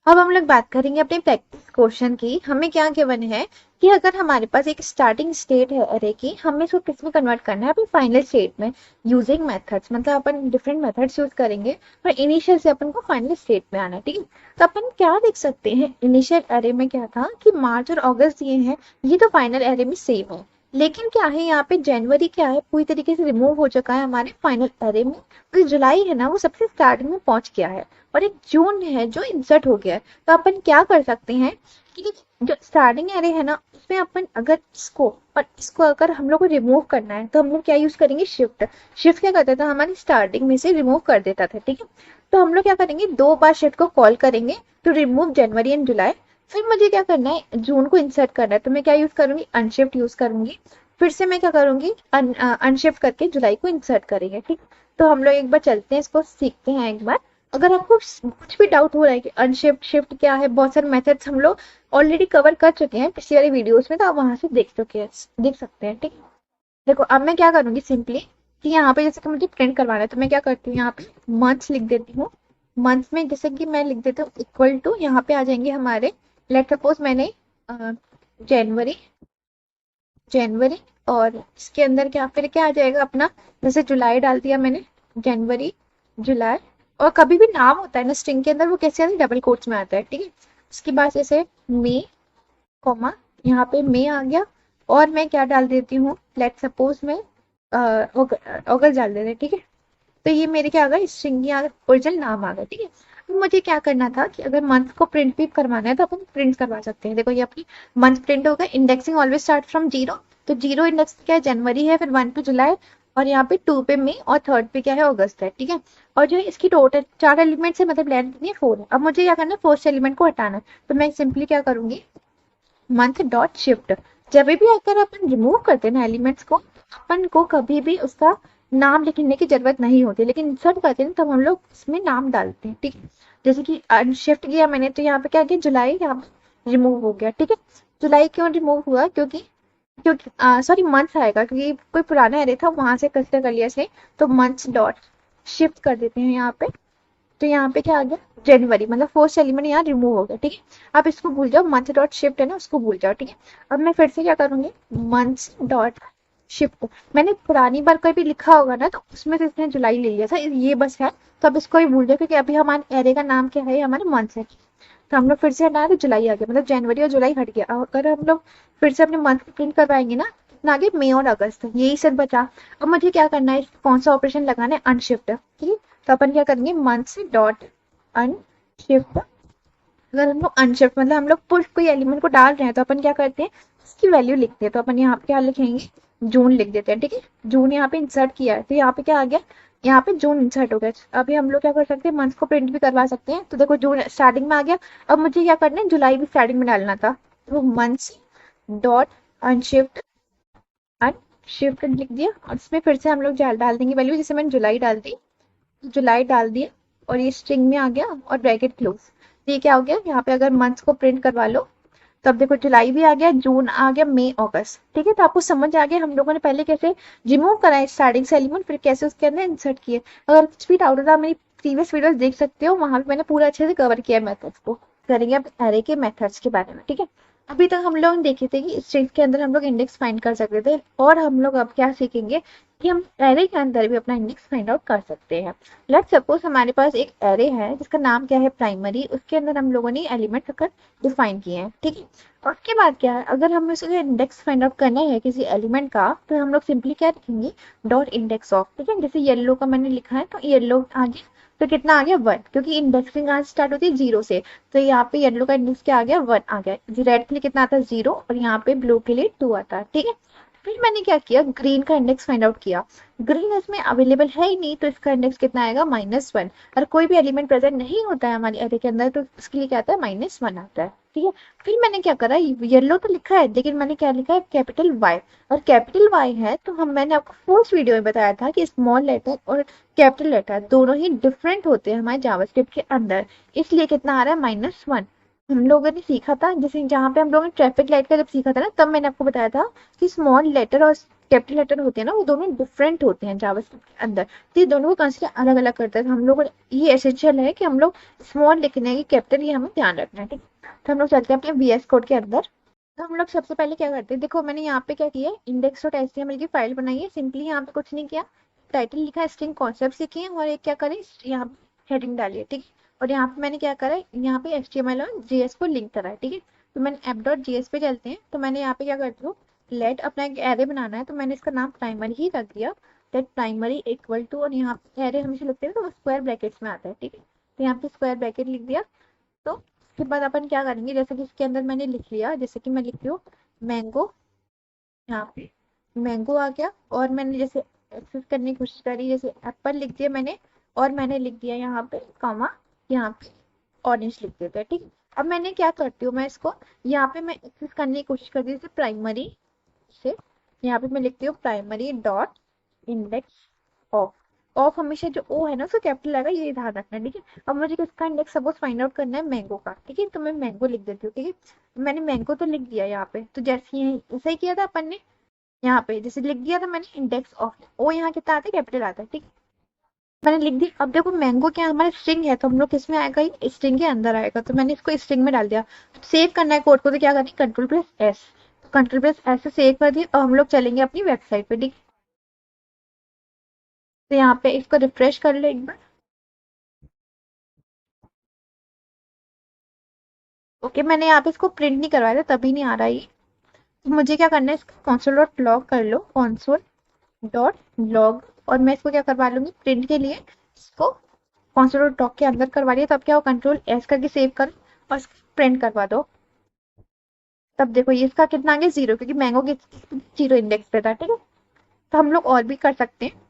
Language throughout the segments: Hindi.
अब हम लोग बात करेंगे अपने प्रैक्टिस क्वेश्चन की। हमें क्या गिवन है कि अगर हमारे पास एक स्टार्टिंग स्टेट है अरे की, हमें इसको किस में कन्वर्ट करना है, अपने फाइनल स्टेट में यूजिंग मेथड्स। मतलब अपन डिफरेंट मेथड्स यूज करेंगे और इनिशियल से अपन को फाइनल स्टेट में आना है, ठीक है। तो अपन क्या देख सकते हैं, इनिशियल अरे में क्या था कि मार्च और अगस्त दिए हैं, ये तो फाइनल अरे में सेम है। लेकिन क्या है यहाँ पे, जनवरी क्या है पूरी तरीके से रिमूव हो चुका है हमारे फाइनल अरे में। तो जुलाई है ना, वो सबसे स्टार्टिंग में पहुंच गया है और एक जून है जो इंसर्ट हो गया है। तो अपन क्या कर सकते हैं कि जो स्टार्टिंग एरे है ना, उसमें अपन अगर इसको और इसको अगर हम लोग को रिमूव करना है तो हम लोग क्या यूज करेंगे, शिफ्ट। शिफ्ट क्या करता था, हमारी स्टार्टिंग में से रिमूव कर देता था, ठीक है। तो हम लोग क्या करेंगे, 2 बार शिफ्ट को कॉल करेंगे टू रिमूव जनवरी एंड जुलाई। फिर मुझे क्या करना है, जून को इंसर्ट करना है, तो मैं क्या यूज करूंगी, अनशिफ्ट यूज करूंगी। फिर से मैं क्या करूंगी, अनशिफ्ट करके जुलाई को इंसर्ट करेंगे, ठीक। तो हम लोग एक बार चलते हैं, इसको सीखते हैं एक बार। अगर आपको कुछ भी डाउट हो रहा है कि अनशिफ्ट शिफ्ट क्या है, बहुत सारे मेथड्स हम लोग ऑलरेडी कवर कर चुके हैं पिछली वाली वीडियोस में, तो आप वहां से देख सकते हैं, ठीक है। देखो अब मैं क्या करूंगी सिंपली कि यहाँ पे जैसे कि मुझे प्रिंट करवाना है, तो मैं क्या करती हूँ, यहाँ पे मंथ्स लिख देती हूँ। मंथ्स में जैसे कि मैं लिख देती हूँ इक्वल टू, यहाँ पे आ जाएंगे हमारे, लेट सपोज मैंने जनवरी जनवरी और इसके अंदर क्या, फिर क्या आ जाएगा अपना, जैसे जुलाई डाल दिया मैंने, जनवरी जुलाई। और कभी भी नाम होता है ना स्ट्रिंग के अंदर, वो कैसे आता है, डबल कोट्स में आता है, ठीक है। उसके बाद जैसे मई कॉमा, यहाँ पे मई आ गया। और मैं क्या डाल देती हूँ, लेट सपोज मैं अगस्त डाल देते, ठीक है। तो ये मेरे क्या आ गया, स्ट्रिंग की ओरिजिनल नाम आ गया, ठीक है। अब मुझे क्या करना था कि अगर मंथ को प्रिंट भी करवाना है तो अपन प्रिंट करवा सकते हैं। देखो ये अपनी मंथ प्रिंट होगा, इंडेक्सिंग ऑलवेज स्टार्ट फ्रॉम 0। तो 0 इंडेक्स क्या है, जनवरी है, फिर 1 पे जुलाई, और यहाँ पे 2 पे मई, और 3rd पे क्या है, अगस्त है, ठीक है। और जो है इसकी टोटल 4 एलिमेंट्स है, मतलब लेंथ कितनी है, 4 है। अब मुझे क्या करना है, फर्स्ट एलिमेंट को हटाना है, तो मैं सिंपली क्या करूंगी, मंथ डॉट शिफ्ट। जब भी अगर अपन रिमूव करते हैं ना एलिमेंट्स को, अपन को कभी भी उसका नाम लिखने की जरूरत नहीं होती, लेकिन इंसर्ट करते हैं तब हम लोग इसमें नाम डालते हैं, ठीक है। जैसे कि शिफ्ट किया मैंने, तो यहाँ पे क्या गया, जुलाई यहाँ पे रिमूव हो गया, ठीक है। जुलाई क्यों रिमूव हुआ, क्योंकि क्योंकि सॉरी मंथ आएगा, क्योंकि कोई पुराना एरे था वहां से कंसिडर कर लिया इसने। तो मंथ डॉट शिफ्ट कर देते हैं यहाँ पे। तो यहाँ पे क्या आ गया, जनवरी, मतलब फर्स्ट एलिमेंट यहाँ रिमूव हो गया, ठीक है। आप इसको भूल जाओ, मंथ डॉट शिफ्ट है ना, उसको भूल जाओ, ठीक है। अब मैं फिर से क्या करूंगी, मंथ डॉट शिफ्ट। मैंने पुरानी बार कोई भी लिखा होगा ना, तो उसमें से इसने जुलाई ले लिया था, ये बस है। तो अब इसको ही भूल जाओ, क्योंकि अभी हमारे एरे का नाम क्या है, हमारे मंथ है। तो हम लोग फिर से हटाए तो जुलाई आ गया, मतलब जनवरी और जुलाई हट गया। अगर हम लोग फिर से अपने मंथ प्रिंट करवाएंगे ना, तो आगे मई और अगस्त, यही सब बचा। अब मुझे क्या करना है, कौन सा ऑपरेशन लगाना है, अनशिफ्ट, ठीक है। तो अपन क्या करेंगे, मंथ से डॉट अनशिफ्ट। अगर हम लोग अनशिफ्ट मतलब हम लोग पुश कोई एलिमेंट को डाल रहे हैं, तो अपन क्या करते हैं, उसकी वैल्यू लिखते हैं। तो अपन यहाँ पे क्या लिखेंगे, जून लिख देते हैं, ठीक है। जून यहाँ पे इंसर्ट किया है, तो यहाँ पे क्या आ गया, यहाँ पे जून इंसर्ट हो गया। अभी हम लोग क्या कर सकते हैं, मंथ को प्रिंट भी करवा सकते हैं। तो देखो जून स्टार्टिंग में आ गया। अब मुझे क्या करना है, जुलाई भी स्टार्टिंग में डालना था, तो मंथ डॉट अनशिफ्ट अनशिफ्ट लिख दिया। और इसमें फिर से हम लोग डाल देंगे वैल्यू, जैसे मैंने जुलाई डाल दी, जुलाई डाल दिया, और ये स्ट्रिंग में आ गया और ब्रैकेट क्लोज। तो ये क्या हो गया, यहाँ पे अगर मंथ्स को प्रिंट करवा लो, तो अब देखो जुलाई भी आ गया, जून आ गया, मई अगस्त, ठीक है। तो आपको समझ आ गया हम लोगों ने पहले कैसे रिमूव करा है स्टार्टिंग से एलिमेंट, फिर कैसे उसके अंदर इंसर्ट किए। अगर कुछ भी डाउट होता, मेरी प्रीवियस वीडियोस देख सकते हो, वहां पे मैंने पूरा अच्छे से कवर किया है मेथड्स को। करेंगे अब एरे के मेथड्स के बारे में, ठीक है। अभी तक हम लोग देखे थे कि स्ट्रिंग के अंदर हम लोग इंडेक्स फाइंड कर सकते थे, और हम लोग अब क्या सीखेंगे कि हम एरे के अंदर भी अपना इंडेक्स फाइंड आउट कर सकते हैं। लेट्स सपोज हमारे पास एक एरे है जिसका नाम क्या है, प्राइमरी। उसके अंदर हम लोगों ने एलिमेंट अगर डिफाइन किए हैं, ठीक है। और उसके बाद क्या है, अगर हमें उसका इंडेक्स फाइंड आउट करना है किसी एलिमेंट का, तो हम लोग सिंपली क्या लिखेंगे, डॉट इंडेक्स ऑफ, ठीक है। जैसे येलो का मैंने लिखा है, तो येलो आ गया, तो कितना आ गया, 1, क्योंकि इंडेक्सिंग कहाँ से स्टार्ट होती है, 0 से। तो यहाँ पे येलो का इंडेक्स क्या आ गया, 1 आ गया। रेड के लिए कितना आता है, 0, और यहाँ पे ब्लू के लिए 2 आता है, ठीक है। फिर मैंने क्या किया, ग्रीन का इंडेक्स फाइंड आउट किया। ग्रीन इसमें अवेलेबल है ही नहीं, तो इसका इंडेक्स कितना आएगा, -1। और कोई भी एलिमेंट प्रेजेंट नहीं होता है हमारे एरे के अंदर, तो इसके लिए क्या आता है, -1 आता है, ठीक है। फिर मैंने क्या करा, येलो तो लिखा है, लेकिन मैंने क्या लिखा है, कैपिटल वाई। और कैपिटल वाई है, तो मैंने आपको फर्स्ट वीडियो में बताया था कि स्मॉल लेटर और कैपिटल लेटर दोनों ही डिफरेंट होते हैं हमारे जावास्क्रिप्ट के अंदर, इसलिए कितना आ रहा है, -1। हम लोगों ने सीखा था, जैसे जहाँ पे हम लोगों ने ट्रैफिक लाइट का जब सीखा था ना, तब मैंने आपको बताया था कि स्मॉल लेटर और कैपिटल लेटर होते हैं ना, वो दोनों डिफरेंट होते हैं जावास्क्रिप्ट के अंदर, तो ये दोनों को कंसिडर अलग अलग करता है। तो हम लोग ये एसेंशियल है कि हम लोग स्मॉल लिखने की कैपिटल, ये हमें ध्यान रखना है, ठीक है। तो हम लोग चलते हैं अपने VS कोड के अंदर। तो हम लोग सबसे पहले क्या करते हैं, देखो मैंने यहाँ पे क्या किया है, index.html की फाइल बनाई है। सिंपली यहाँ पे कुछ नहीं किया, टाइटल लिखा, स्ट्रिंग कॉन्सेप्ट लिखे हैं, और एक क्या करें, यहाँ पे हेडिंग डाली है, ठीक है। और यहाँ पे मैंने क्या करा है, यहाँ पे HTML और JS को लिंक करा है, ठीक है। तो मैंने app.js पे चलते हैं। तो मैंने यहाँ पे क्या करती हूँ, लेट अपना एक एरे बनाना है, तो मैंने इसका नाम प्राइमरी ही रख दिया। लेट प्राइमरी इक्वल टू, और यहाँ पे एरे हमेशा लिखते हैं तो स्क्वायर ब्रैकेट्स में आता है, ठीक है। तो यहाँ पे स्क्वायर ब्रैकेट लिख दिया। तो उसके बाद अपन क्या करेंगे, जैसे कि इसके अंदर मैंने लिख लिया, जैसे कि मैं लिख रही हूँ मैंगो, यहाँ पे मैंगो आ गया। और मैंने जैसे एक्सेस करने की कोशिश करी, जैसे एप्पल लिख दिया मैंने, और मैंने लिख दिया यहाँ पे कॉमा, यहाँ पे ऑरेंज लिख देते हैं, ठीक है। अब मैंने क्या करती हूँ, मैं इसको यहाँ पे मैं एक्सेस करने की कोशिश करती हूँ, जैसे प्राइमरी से यहाँ पे मैं लिखती हूँ primary dot index of. Of हमेशा जो ओ है ना उसका कैपिटल आएगा, ये ध्यान रखना, ठीक है। अब मुझे किसका इंडेक्स सपोज फाइंड आउट करना है, मैंगो का, ठीक है। तो मैं मैंगो लिख देती हूँ, ठीक है। मैंने मैंगो तो लिख दिया यहाँ पे, तो जैसे ही ऐसा ही किया था अपन ने, यहाँ पे जैसे लिख दिया था मैंने इंडेक्स ऑफ, ओ यहाँ कितना आता है, कैपिटल आता है, ठीक है। मैंने लिख दी। अब देखो मैंगो क्या हमारा स्ट्रिंग है, तो हम लोग किस में आएगा, ये स्ट्रिंग के अंदर आएगा, तो मैंने इसको स्ट्रिंग में डाल दिया। सेव करना है कोड को, तो क्या करें, कंट्रोल+S। कंट्रोल+S से सेव कर दिया, और हम लोग चलेंगे अपनी वेबसाइट पे, ठीक है। तो यहाँ पे इसको रिफ्रेश कर ले एक बार। ओके, मैंने यहाँ पे इसको प्रिंट नहीं करवाया था, तभी नहीं आ रहा ये। तो मुझे क्या करना है, इसको console.log कर लो, console.log। और मैं इसको क्या करवा लूंगी प्रिंट के लिए, इसको console.log के अंदर करवा लिया। तब क्या हो, कंट्रोल+S करके सेव करो और प्रिंट करवा दो। तब देखो ये इसका कितना आ गया, 0, क्योंकि मैंगो के 0 इंडेक्स पे था, ठीक है। तो हम लोग और भी कर सकते हैं।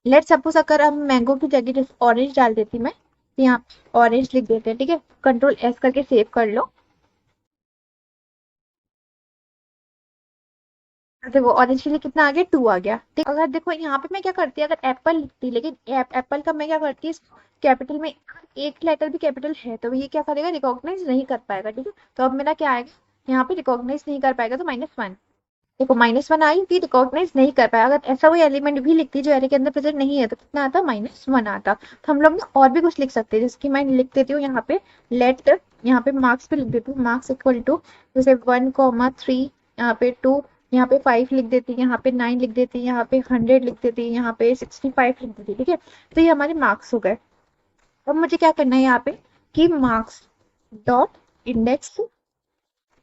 लेट सपोज अगर हम मैंगो की जगह जैसे ऑरेंज डाल देती मैं, तो यहाँ ऑरेंज लिख देते हैं, ठीक है। कंट्रोल+S करके सेव कर लो। देखो ऑरेंज के लिए कितना आ गया, 2 आ गया, ठीक। अगर देखो यहाँ पे मैं क्या करती है, अगर एप्पल लिखती, लेकिन एप्पल का मैं क्या करती है, कैपिटल में एक लेटर भी कैपिटल है, तो ये क्या करेगा, रिकॉग्नाइज नहीं कर पाएगा, ठीक है। तो अब मेरा क्या आएगा, यहाँ पे रिकॉग्नाइज नहीं कर पाएगा, तो -1। देखो -1 आई कि रिकॉग्नाइज नहीं कर पाया। अगर ऐसा कोई एलिमेंट भी लिखती जो एरे के अंदर प्रेजेंट नहीं है, तो कितना आता, -1 आता। तो हम लोग ना और भी कुछ लिख सकते हैं, जैसे कि मैं लिख देती हूँ यहाँ पे लेट, यहाँ पे मार्क्स पे लिख देती हूँ, मार्क्स इक्वल टू जैसे 1,3, यहाँ पे 2, यहाँ पे 5 लिख देती, यहाँ पे 9 लिख देती, यहाँ पे 100 लिख देती, यहाँ पे 65 लिख देती, ठीक है। तो ये हमारे मार्क्स हो गए। अब मुझे क्या करना है यहाँ पे, कि marks dot index,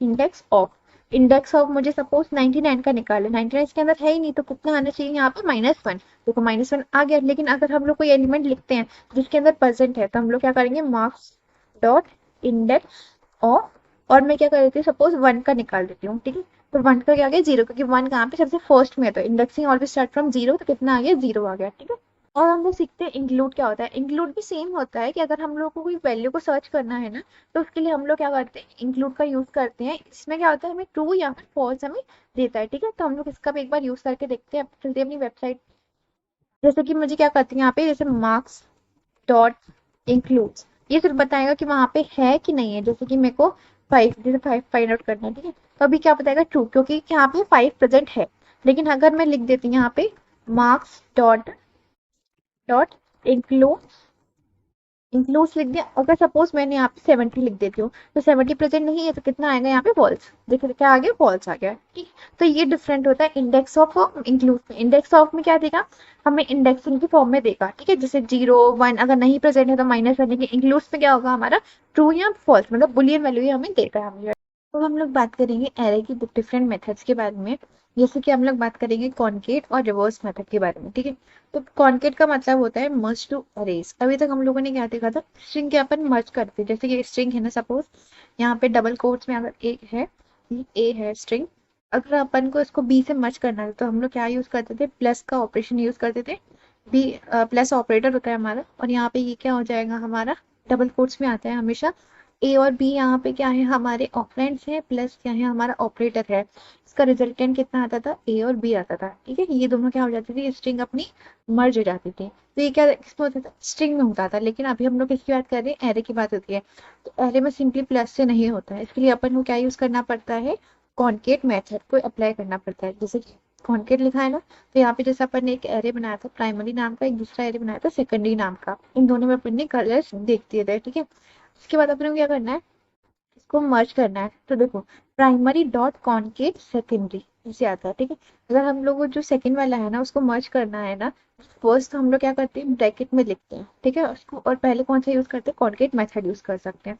index of, index of मुझे सपोज 99 का निकाले, 99 इसके अंदर है ही नहीं, तो कितना आना चाहिए यहाँ पे, -1। देखो -1 आ गया। लेकिन अगर हम लोग कोई एलिमेंट लिखते हैं जिसके अंदर प्रेजेंट है, तो हम लोग क्या करेंगे, मार्क्स डॉट इंडेक्स ऑफ, और मैं क्या कर देती हूँ, सपोज 1 का निकाल देती हूँ, ठीक है। तो 1 का क्या आ गया, 0, क्योंकि 1 कहाँ पे सबसे फर्स्ट में है, तो इंडेक्सिंग ऑलवेज स्टार्ट फ्रॉम 0, तो कितना आ गया, 0 आ गया, ठीक है। और हम लोग सीखते हैं इंक्लूड क्या होता है। इंक्लूड भी सेम होता है कि अगर हम लोग को कोई वैल्यू को सर्च करना है ना, तो उसके लिए हम लोग क्या करते हैं, इंक्लूड का यूज करते हैं। इसमें क्या होता है, हमें ट्रू या फिर फॉल्स हमें देता है, ठीक है। तो हम लोग इसका भी एक बार यूज करके देखते हैं। अब चलते हैं अपनी वेबसाइट। जैसे कि मुझे क्या करती है यहाँ पे, जैसे मार्क्स डॉट इंक्लूड्स, ये सिर्फ बताएगा कि वहां पे है कि नहीं है। जैसे कि मेरे को 5, जैसे 5 फाइंड आउट करना है, ठीक है। तो अभी क्या बताएगा, ट्रू, क्योंकि यहाँ पे 5 प्रेजेंट है। लेकिन अगर मैं लिख देती हूँ यहाँ पे marks dot dot include, includes लिख दिया, अगर सपोज मैंने यहाँ पे 70 लिख देती हूँ, तो 70 प्रेजेंट नहीं है, तो कितना आएगा यहाँ पे, फॉल्स। देखिए क्या आ गया, फॉल्स आ गया, ठीक। तो ये डिफरेंट होता है इंडेक्स ऑफ और इंक्लूड में। इंडेक्स ऑफ में क्या देगा, हमें इंडेक्सिंग की फॉर्म में देगा, ठीक है। जैसे 0, 1 अगर नहीं प्रेजेंट है तो -1, लेकिन इंक्लूड्स में क्या होगा हमारा, ट्रू या फॉल्स, मतलब बुलियन वैल्यू ही हमें देगा हमें। तो हम लोग बात करेंगे एरे की डिफरेंट मेथड्स के बारे में। जैसे कि हम लोग बात करेंगे कॉनकेट और रिवर्स मेथड के बारे में, ठीक है। तो कॉनकेट का मतलब होता है मर्ज टू अरेज। अभी तक हम लोगों ने क्या देखा था, स्ट्रिंग के अपन मर्ज करते हैं। जैसे कि स्ट्रिंग है ना, सपोज यहाँ पे डबल कोट्स में अगर ए है, ए है स्ट्रिंग, अगर अपन को इसको बी से मर्ज करना है, तो हम लोग क्या यूज करते थे, प्लस का ऑपरेशन यूज करते थे। बी प्लस ऑपरेटर होता है हमारा, और यहाँ पे ये क्या हो जाएगा हमारा, डबल कोट्स में आता है हमेशा। ए और बी यहाँ पे क्या है, हमारे ऑपरेंड्स है, प्लस क्या है, हमारा ऑपरेटर है। इसका रिजल्टेंट कितना आता था, ए और बी आता था, ठीक है। ये दोनों क्या हो जाती थी, स्ट्रिंग अपनी मर्ज हो जाती थी। तो ये क्या इसमें होता था, स्ट्रिंग में होता था। लेकिन अभी हम लोग किसकी बात कर रहे हैं, एरे की बात होती है। तो एरे में सिंपली प्लस से नहीं होता है, इसके लिए अपन को क्या यूज करना पड़ता है, कॉन्केट मेथड को अप्लाई करना पड़ता है। जैसे कि कॉन्केट लिखा है ना, तो यहाँ पे जैसे अपन ने एक एरे बनाया था प्राइमरी नाम का, एक दूसरा एरे बनाया था सेकेंडरी नाम का, इन दोनों में अपन ने कलर्स देख दिए थे, ठीक है। उसके बाद अपन को क्या करना है, इसको मर्ज करना है। तो देखो प्राइमरी डॉट कॉन्केट सेकेंडरी ऐसे आता है, ठीक है। अगर हम लोग को जो सेकंड वाला है ना उसको मर्ज करना है ना, फर्स्ट तो हम लोग क्या करते हैं ब्रैकेट में लिखते हैं, ठीक है उसको, और पहले कौन सा यूज करते हैं, कॉन्केट मेथड यूज कर सकते हैं।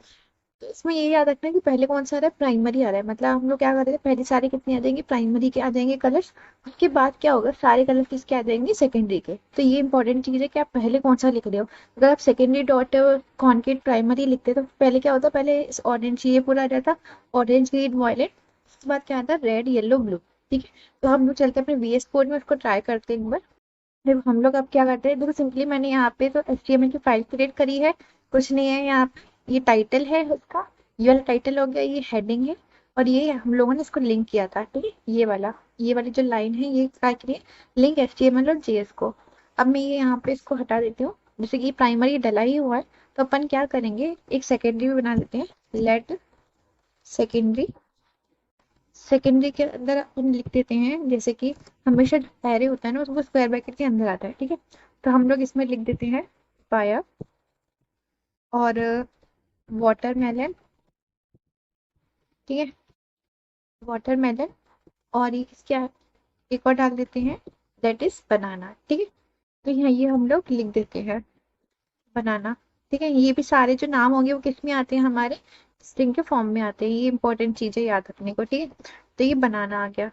तो इसमें ये याद रखना है कि पहले कौन सा आ रहा है, प्राइमरी आ रहा है, मतलब हम लोग क्या करेंगे पहले सारे कितने आ जाएंगे, प्राइमरी के आ जाएंगे कलर्स। उसके बाद क्या होगा, सारे कलर किसके आ जाएंगे, सेकेंडरी के। तो ये इंपॉर्टेंट चीज है कि आप पहले कौन सा लिख रहे हो। अगर आप सेकेंडरी डॉट कॉन्केट प्राइमरी लिखते तो पहले क्या होता, पहले ऑरेंज ये पूरा आ जाता, ऑरेंज ग्रीन वायलेट, उसके बाद क्या आता, रेड येलो ब्लू, ठीक है। तो हम लोग चलते हैं अपने VS कोड में, उसको ट्राई करते हैं एक बार। देखो हम लोग अब क्या करते हैं, देखो सिंपली मैंने यहाँ पे तो HTML की फाइल क्रिएट करी है, कुछ नहीं है यहाँ पे, ये टाइटल है उसका, ये वाला टाइटल हो गया, ये हेडिंग है, और ये हम लोगों ने इसको लिंक किया था, ठीक है। ये वाली जो लाइन है ये क्या करिए, लिंक HTML और JS को। अब मैं ये यहाँ पे इसको हटा देती हूँ, जैसे कि प्राइमरी डला ही हुआ है, तो अपन क्या करेंगे, एक सेकेंडरी भी बना देते हैं, लेट सेकेंडरी। सेकेंडरी के अंदर अपन लिख देते हैं, जैसे कि हमेशा जो एरे होता है ना उसको स्क्वायर ब्रैकेट के अंदर आता है, ठीक है। तो हम लोग इसमें लिख देते हैं पाया और वाटरमेलन, ठीक है, वाटरमेलन। और ये क्या है, एक और डाल देते हैं, दैट इज बनाना, ठीक है। तो यहाँ ये हम लोग लिख देते हैं बनाना, ठीक है। ये भी सारे जो नाम होंगे वो किस में आते हैं, हमारे स्ट्रिंग के फॉर्म में आते हैं, ये इंपॉर्टेंट चीज है याद रखने को, ठीक है। तो ये बनाना आ गया।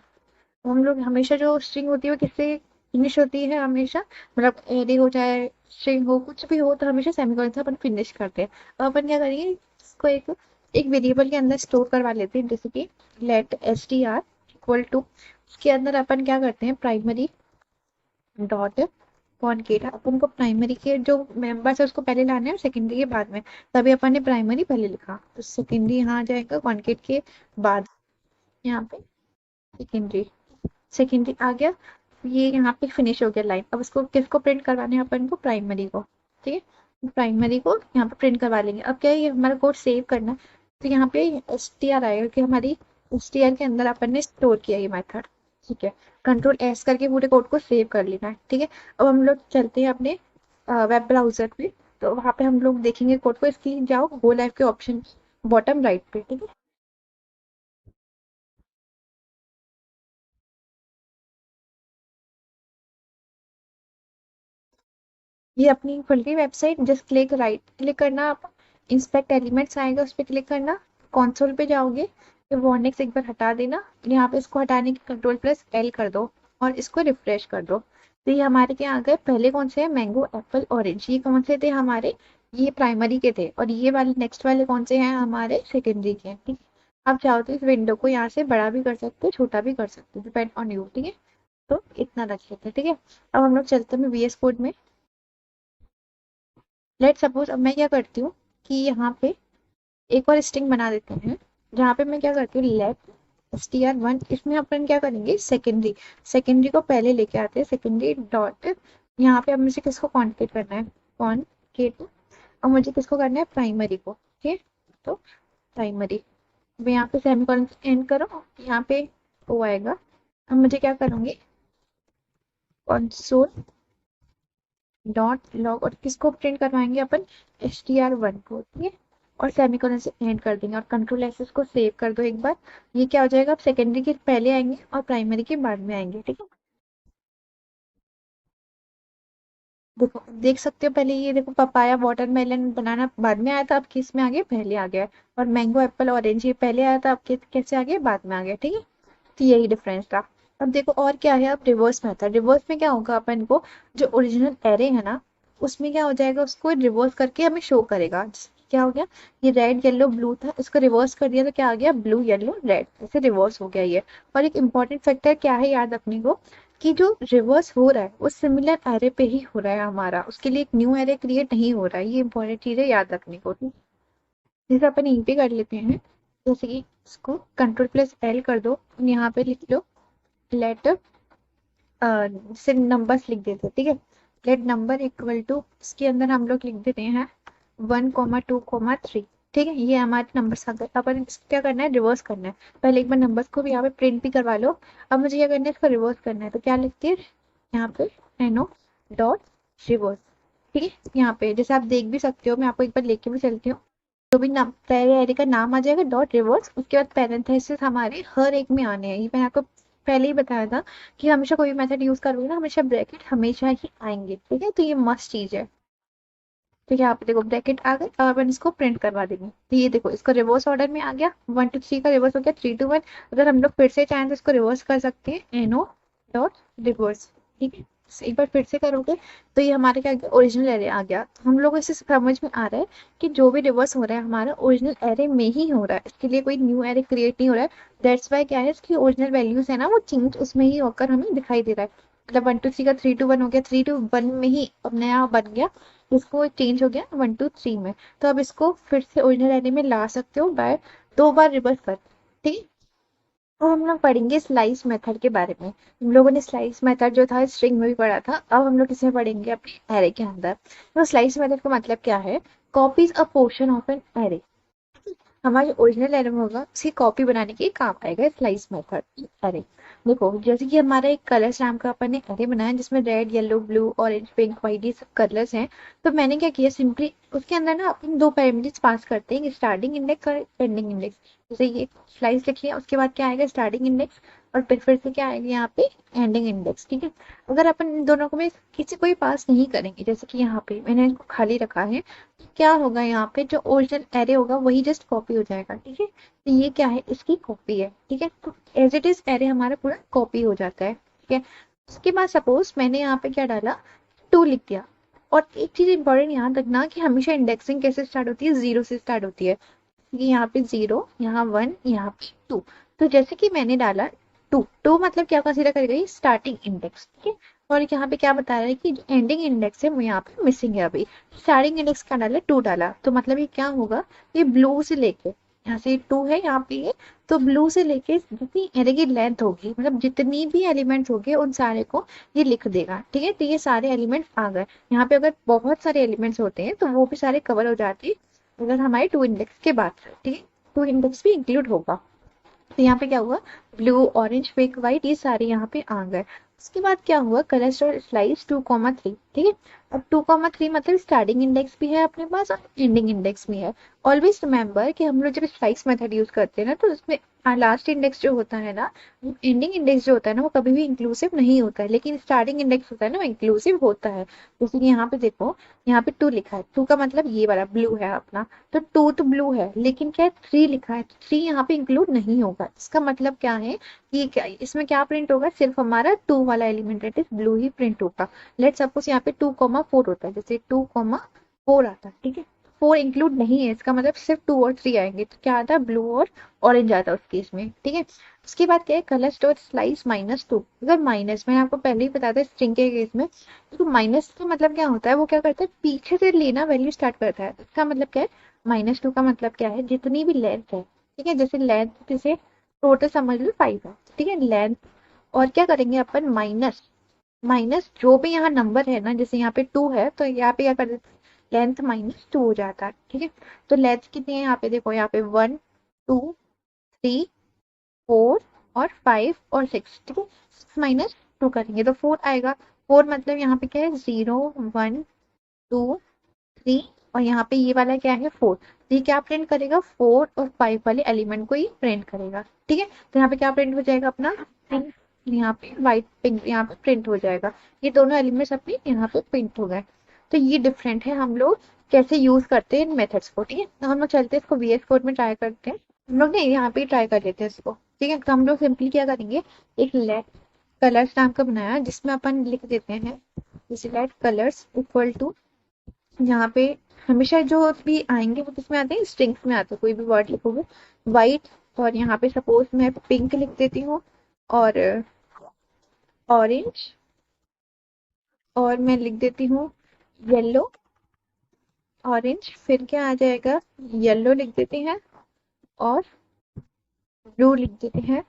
हम लोग हमेशा जो स्ट्रिंग होती है वो किससे फिनिश होती है, हमेशा मतलब एरे हो चाहे स्ट्रिंग हो कुछ भी हो, तो हमेशा सेमीकोलन से अपन फिनिश करते हैं। अब अपन क्या करेंगे, इसको एक एक वेरिएबल के अंदर स्टोर करवा लेते हैं, जैसे कि लेट str इक्वल टू, उसके अंदर अपन क्या करते हैं, प्राइमरी डॉट कॉनकेट, अपन को प्राइमरी के जो मेंबर्स है उसको पहले लाना है और सेकेंडरी के बाद में, तभी अपन ने प्राइमरी पहले लिखा, तो सेकेंडरी यहाँ आ जाएगा कॉनकेट के बाद, यहाँ पे सेकेंडरी, सेकेंडरी आ गया। ये यहाँ पे फिनिश हो गया लाइन। अब इसको किसको प्रिंट करवाने हैं अपन को, प्राइमरी को, ठीक है। प्राइमरी को यहाँ पे प्रिंट करवा लेंगे। अब क्या है, ये हमारा कोड सेव करना है, तो यहाँ पे str आएगा कि हमारी str के अंदर अपन ने स्टोर किया ये मेथड, ठीक है। Ctrl+S करके पूरे कोड को सेव कर लेना है, ठीक है। अब हम लोग चलते हैं अपने वेब ब्राउजर पे, तो वहाँ पे हम लोग देखेंगे कोड को, इसके लिए जाओ गो लाइव के ऑप्शन बॉटम राइट पे, ठीक है। ये अपनी खुल गई website, just click right click करना, आप इंस्पेक्ट एलिमेंट्स आएगा उस पर क्लिक करना, कंसोल पे जाओगे, फिर वार्निंग्स एक बार हटा देना, यहाँ पे इसको हटाने की Ctrl+L कर दो और इसको रिफ्रेश कर दो। तो ये हमारे क्या आ गए, पहले कौन से हैं, मैंगो एप्पल ऑरेंज, ये कौन से थे हमारे, ये प्राइमरी के थे, और ये वाले नेक्स्ट वाले कौन से हैं, हमारे सेकेंडरी के हैं, ठीक है। आप चाहो तो इस विंडो को यहाँ से बड़ा भी कर सकते हो, छोटा भी कर सकते हो, डिपेंड ऑन यू, ठीक है। तो इतना रख लेते हैं, ठीक है। अब हम लोग चलते हैं VS कोड में। लेट सपोज अब मैं क्या करती हूँ कि यहाँ पे एक और स्ट्रिंग बना देते हैं, जहाँ पे मैं क्या करती हूँ, लेट str1, इसमें अपन क्या करेंगे, सेकेंडरी, सेकेंडरी को पहले लेके आते हैं, सेकेंडरी डॉट, यहाँ पे अब मुझे किसको कॉन्केट करना है, कॉन्केट, और मुझे किसको करना है, प्राइमरी को, ठीक है। तो प्राइमरी, अब यहाँ पे सेमीकोलन एंड करो, यहाँ पे वो आएगा। अब मुझे क्या करूँगी, कंसोल डॉट लॉग, और किसको प्रिंट करवाएंगे अपन, str1 को, ठीक है। और सेमीकोलन से एंड कर देंगे और Ctrl+S को सेव कर दो एक बार। ये क्या हो जाएगा, अब सेकेंडरी के पहले आएंगे और प्राइमरी के बाद में आएंगे, ठीक है। देखो देख सकते हो, पहले ये देखो पपाया वाटरमेलन बनाना बाद में आया था, अब किस में आ गया, पहले आ गया है। और मैंगो एप्पल ऑरेंज ये पहले आया था, अब कैसे आ गया, बाद में आ गया, ठीक है। तो यही डिफरेंस था। अब देखो और क्या है, अब रिवर्स मेथड, रिवर्स में क्या होगा, अपन को जो ओरिजिनल एरे है ना उसमें क्या हो जाएगा, उसको रिवर्स करके हमें शो करेगा। क्या हो गया, ये रेड येलो ब्लू था, इसको रिवर्स कर दिया तो क्या आ गया, ब्लू येलो रेड, ऐसे रिवर्स हो गया ये। और एक इम्पॉर्टेंट फैक्टर क्या है याद रखने को, कि जो रिवर्स हो रहा है वो सिमिलर एरे पे ही हो रहा है हमारा, उसके लिए एक न्यू एरे क्रिएट नहीं हो रहा है, ये इंपॉर्टेंट चीज है याद रखने को, ठीक? जैसे अपन यहीं पे कर लेते हैं, जैसे कि इसको Ctrl+L कर दो, यहाँ पे लिख लो लेट, से नंबर्स लिख देते हैं, ठीक है। लेट नंबर इक्वल टू, इसके अंदर हम लोग लिख देते हैं 1,2,3, ठीक है, ये हमारे नंबर्स आ गए। अपन इसको क्या करना है, रिवर्स करना है। पहले एक बार नंबर्स को भी यहाँ पे प्रिंट भी करवा लो। अब मुझे क्या करना है, इसको रिवर्स करना है। तो क्या लिखती है यहाँ पे, एनो डॉट रिवर्स। ठीक है, यहाँ पे जैसे आप देख भी सकते हो, मैं आपको एक बार लेके भी चलती हूँ। जो भी नाम पहले एरे का नाम आ जाएगा डॉट रिवर्स, उसके बाद पैरेंथेसिस हमारे हर एक में आने हैं। ये मैंने आपको पहले ही बताया था कि हमेशा कोई भी मेथड यूज करोगे ना, हमेशा ब्रैकेट हमेशा ही आएंगे। ठीक है, तो ये मस्ट चीज है। तो यहाँ पे देखो ब्रैकेट आ गए, और अपन इसको प्रिंट करवा देंगे। तो ये देखो इसको रिवर्स ऑर्डर में आ गया, 1 to 3 का रिवर्स हो गया, 3 to 1। अगर हम लोग फिर से चाहें तो इसको रिवर्स कर सकते हैं, एनो डॉट रिवर्स। ठीक है, एक बार फिर से करोगे तो ये हमारे क्या ओरिजिनल एरे आ गया। तो हम लोग इसे समझ में आ रहा है कि जो भी रिवर्स हो रहा है हमारा ओरिजिनल एरे में ही हो रहा है, इसके लिए कोई न्यू एरे क्रिएट नहीं हो रहा है। दैट्स वाई क्या है, इसकी ओरिजिनल वैल्यूज है ना, वो चेंज उसमें ही होकर हमें दिखाई दे रहा है। मतलब 1 to 3 का 3 to 1 हो गया, 3 to 1 में ही अब नया बन गया, इसको चेंज हो गया 1 to 3 में। तो अब इसको फिर से ओरिजिनल एरे में ला सकते हो बाय 2 बार रिवर्स कर। ठीक है, और हम लोग पढ़ेंगे स्लाइस मेथड के बारे में। हम लोगों ने स्लाइस मेथड जो था स्ट्रिंग में भी पढ़ा था, अब हम लोग इसमें पढ़ेंगे अपने एरे के अंदर। तो स्लाइस मेथड का मतलब क्या है, copies a portion of an array. हमारा जो ओरिजिनल एरे होगा उसकी कॉपी बनाने के काम आएगा स्लाइस मेथड। अरे देखो, जैसे कि हमारा एक कलर्स नाम का अपन ने अरे बनाया जिसमें red yellow blue orange pink white ये सब कलर्स हैं। तो मैंने क्या किया, सिंपली उसके अंदर ना अपन 2 पैरामीटर्स पास करते हैं, स्टार्टिंग इंडेक्स और एंडिंग इंडेक्स। जैसे ये स्लाइस लिख लिया, उसके बाद क्या आएगा, स्टार्टिंग इंडेक्स, और फिर से क्या आएगा यहाँ पे, एंडिंग इंडेक्स। ठीक है, अगर अपन इन दोनों को में किसी को भी पास नहीं करेंगे, जैसे कि यहाँ पे मैंने इनको खाली रखा है, क्या होगा यहाँ पे, जो ओरिजिनल एरे होगा वही जस्ट कॉपी हो जाएगा। ठीक है, तो ये क्या है, इसकी कॉपी है। ठीक है, तो एज इट इज एरे हमारा पूरा कॉपी हो जाता है। ठीक है, उसके बाद सपोज मैंने यहाँ पे क्या डाला, 2 लिख दिया। और एक चीज इंपॉर्टेंट याद रखना कि हमेशा इंडेक्सिंग कैसे स्टार्ट होती है, 0 से स्टार्ट होती है। ये यहाँ पे 0, यहाँ 1, यहाँ पे 2। तो जैसे कि मैंने डाला 2 मतलब क्या कंसीडर करेगा, स्टार्टिंग इंडेक्स। ठीक है, और यहाँ पे क्या बता रहा है कि जो एंडिंग इंडेक्स है वो यहाँ पे मिसिंग है अभी। स्टार्टिंग इंडेक्स क्या डाला, 2 डाला, तो मतलब ये क्या होगा, ये ब्लू से लेके यहाँ से 2 है यहाँ पे ये, तो ब्लू से लेके जितनी एरे की लेंथ होगी, मतलब जितनी भी एलिमेंट्स होंगे उन सारे को ये लिख देगा। ठीक है, तो ये सारे एलिमेंट्स आ गए यहाँ पे। अगर बहुत सारे एलिमेंट्स होते हैं तो वो भी सारे कवर हो जाते हैं अगर हमारे 2 इंडेक्स के बाद। ठीक है, 2 इंडेक्स भी इंक्लूड होगा। तो यहाँ पे क्या हुआ, ब्लू ऑरेंज पिंक व्हाइट ये सारे यहाँ पे आ गए। उसके बाद क्या हुआ, कलर और स्लाइस 2,3। ठीक है, अब 2,3 मतलब स्टार्टिंग इंडेक्स भी है अपने पास और एंडिंग इंडेक्स भी है। ऑलवेज रिमेंबर कि हम लोग जब स्लाइस मेथड यूज करते हैं ना, तो उसमें लास्ट इंडेक्स जो होता है ना, एंडिंग इंडेक्स जो होता है ना, वो कभी भी इंक्लूसिव नहीं होता है, लेकिन स्टार्टिंग इंडेक्स होता है ना, वो इंक्लूसिव होता है। जैसे कि यहाँ पे देखो, यहाँ पे 2 लिखा है, 2 का मतलब ये वाला ब्लू है अपना, तो 2 तो ब्लू है, लेकिन क्या है, 3 लिखा है, तो 3 यहाँ पे इंक्लूड नहीं होगा। इसका मतलब क्या है कि क्या इसमें क्या प्रिंट होगा, सिर्फ हमारा 2 वाला एलिमेंट है ब्लू ही प्रिंट होगा। लेट सपोज यहाँ पे 2,4 होता है, जैसे 2,4 आता है। ठीक है, 4 इंक्लूड नहीं है, इसका मतलब सिर्फ 2 और 3 आएंगे, तो क्या आता है, ब्लू और ऑरेंज आता है उस केस में। ठीक है, उसके बाद क्या है, कलर स्टोर स्लाइस -2। अगर माइनस, मैंने आपको पहले ही बताया था स्ट्रिंग के केस में, तो माइनस का मतलब क्या होता है, वो क्या करता है, पीछे से लेना वैल्यू स्टार्ट करता है। इसका मतलब क्या है, -2 का मतलब क्या है, जितनी भी लेंथ है। ठीक है, जैसे लेंथ, जैसे टोटल समझ लो 5 है। ठीक है, लेंथ, और क्या करेंगे अपन, माइनस, माइनस जो भी यहाँ नंबर है ना, जैसे यहाँ पे 2 है तो यहाँ पे क्या कर देते हैं, लेंथ -2 हो जाता है। ठीक है, तो लेंथ कितनी है यहाँ पे, देखो यहाँ पे 1 2 3 4 और 5 और 6। ठीक है, 6 - 2 करेंगे तो 4 आएगा। 4 मतलब यहाँ पे क्या है, 0 1 2 3, और यहाँ पे ये वाला क्या है, 4। तो ये क्या प्रिंट करेगा, 4 और 5 वाले एलिमेंट को ये प्रिंट करेगा। ठीक है, तो यहाँ पे क्या प्रिंट हो जाएगा अपना, पिंक, यहाँ पे व्हाइट पिंक यहाँ पे प्रिंट हो जाएगा। ये दोनों एलिमेंट्स अपने यहाँ पे प्रिंट हो गए। तो ये डिफरेंट है, हम लोग कैसे यूज करते हैं इन मेथड्स को। ठीक है, तो हम लोग चलते हैं इसको VS कोड में ट्राई करते हैं। हम लोग ने यहाँ पे ट्राई कर लेते हैं इसको। ठीक है, तो हम लोग सिंपली क्या करेंगे, एक लेट कलर्स नाम का बनाया जिसमें अपन लिख देते हैं, जैसे लेट कलर्स इक्वल टू, यहाँ पे हमेशा जो भी आएंगे वो किसमें आते हैं, स्ट्रिंग्स में आते हैं। कोई भी वर्ड लिखोगे, वाइट, और यहाँ पे सपोज मैं पिंक लिख देती हूँ, और ऑरेंज, और मैं लिख देती हूँ येलो, ऑरेंज, फिर क्या आ जाएगा, येलो लिख देते हैं, और ब्लू लिख देते हैं,